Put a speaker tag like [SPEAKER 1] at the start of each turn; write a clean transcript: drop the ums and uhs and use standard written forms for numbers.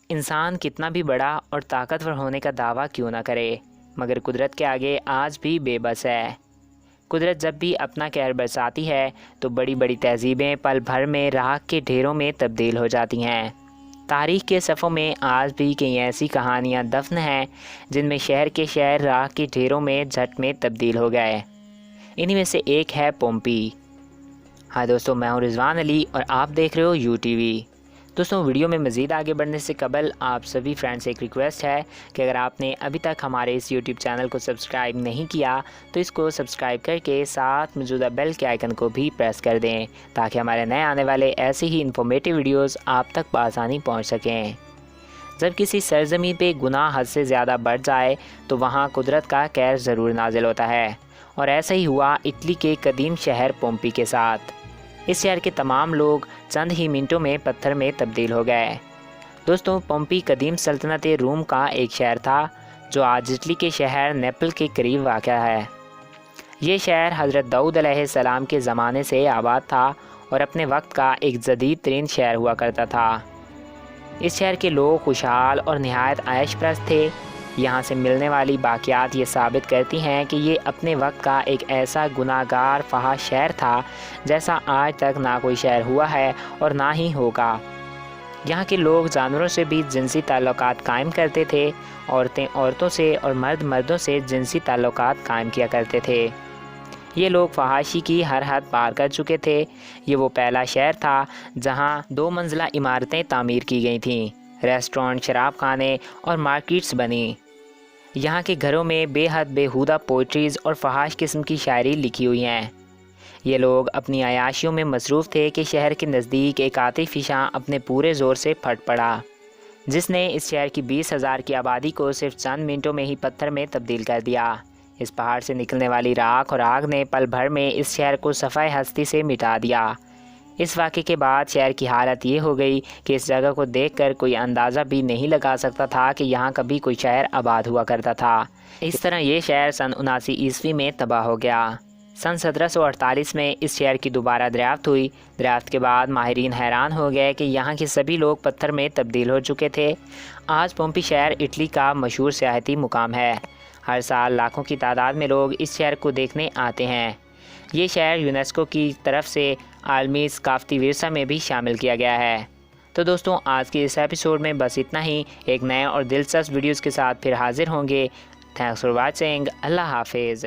[SPEAKER 1] انسان کتنا بھی بڑا اور طاقتور ہونے کا دعویٰ کیوں نہ کرے، مگر قدرت کے آگے آج بھی بے بس ہے۔ قدرت جب بھی اپنا قہر برساتی ہے تو بڑی بڑی تہذیبیں پل بھر میں راکھ کے ڈھیروں میں تبدیل ہو جاتی ہیں۔ تاریخ کے صفحوں میں آج بھی کئی ایسی کہانیاں دفن ہیں جن میں شہر کے شہر راکھ کے ڈھیروں میں جھٹ میں تبدیل ہو گئے۔ انہی میں سے ایک ہے پومپی۔ ہاں دوستو، میں ہوں رضوان علی اور آپ دیکھ رہے ہو یو ٹی وی۔ دوستوں، ویڈیو میں مزید آگے بڑھنے سے قبل آپ سبھی فرینڈ سے ایک ریکویسٹ ہے کہ اگر آپ نے ابھی تک ہمارے اس یوٹیوب چینل کو سبسکرائب نہیں کیا تو اس کو سبسکرائب کر کے ساتھ موجودہ بیل کے آئیکن کو بھی پریس کر دیں تاکہ ہمارے نئے آنے والے ایسے ہی انفارمیٹیو ویڈیوز آپ تک بآسانی پہنچ سکیں۔ جب کسی سرزمین پہ گناہ حد سے زیادہ بڑھ جائے تو وہاں قدرت کا قہر ضرور نازل ہوتا ہے، اور ایسا ہی ہوا اٹلی کے قدیم شہر پومپی کے ساتھ۔ اس شہر کے تمام لوگ چند ہی منٹوں میں پتھر میں تبدیل ہو گئے۔ دوستوں، پومپی قدیم سلطنت روم کا ایک شہر تھا جو آج اٹلی کے شہر نیپل کے قریب واقع ہے۔ یہ شہر حضرت داؤد علیہ السلام کے زمانے سے آباد تھا اور اپنے وقت کا ایک جدید ترین شہر ہوا کرتا تھا۔ اس شہر کے لوگ خوشحال اور نہایت عیش پرست تھے۔ یہاں سے ملنے والی باقیات یہ ثابت کرتی ہیں کہ یہ اپنے وقت کا ایک ایسا گناہ گار فحش شہر تھا جیسا آج تک نہ کوئی شہر ہوا ہے اور نہ ہی ہوگا۔ یہاں کے لوگ جانوروں سے بھی جنسی تعلقات قائم کرتے تھے، عورتیں عورتوں سے اور مرد مردوں سے جنسی تعلقات قائم کیا کرتے تھے۔ یہ لوگ فحاشی کی ہر حد پار کر چکے تھے۔ یہ وہ پہلا شہر تھا جہاں 2 منزلہ عمارتیں تعمیر کی گئی تھیں، ریسٹورنٹ، شراب خانے اور مارکیٹس بنی۔ یہاں کے گھروں میں بے حد بیہودہ پوئٹریز اور فحش قسم کی شاعری لکھی ہوئی ہیں۔ یہ لوگ اپنی عیاشیوں میں مصروف تھے کہ شہر کے نزدیک ایک آتش فشاں اپنے پورے زور سے پھٹ پڑا جس نے اس شہر کی 20,000 کی آبادی کو صرف چند منٹوں میں ہی پتھر میں تبدیل کر دیا۔ اس پہاڑ سے نکلنے والی راکھ اور آگ نے پل بھر میں اس شہر کو صفحۂ ہستی سے مٹا دیا۔ اس واقعے کے بعد شہر کی حالت یہ ہو گئی کہ اس جگہ کو دیکھ کر کوئی اندازہ بھی نہیں لگا سکتا تھا کہ یہاں کبھی کوئی شہر آباد ہوا کرتا تھا۔ اس طرح یہ شہر سن 79 عیسوی میں تباہ ہو گیا۔ سن 1748 میں اس شہر کی دوبارہ دریافت ہوئی۔ دریافت کے بعد ماہرین حیران ہو گئے کہ یہاں کے سبھی لوگ پتھر میں تبدیل ہو چکے تھے۔ آج پومپی شہر اٹلی کا مشہور سیاحتی مقام ہے۔ ہر سال لاکھوں کی تعداد میں لوگ اس شہر کو دیکھنے آتے ہیں۔ یہ شہر یونیسکو کی طرف سے عالمی ثقافتی ورثہ میں بھی شامل کیا گیا ہے۔ تو دوستوں، آج کے اس ایپیسوڈ میں بس اتنا ہی۔ ایک نئے اور دلچسپ ویڈیوز کے ساتھ پھر حاضر ہوں گے۔ Thanks for watching. اللہ حافظ۔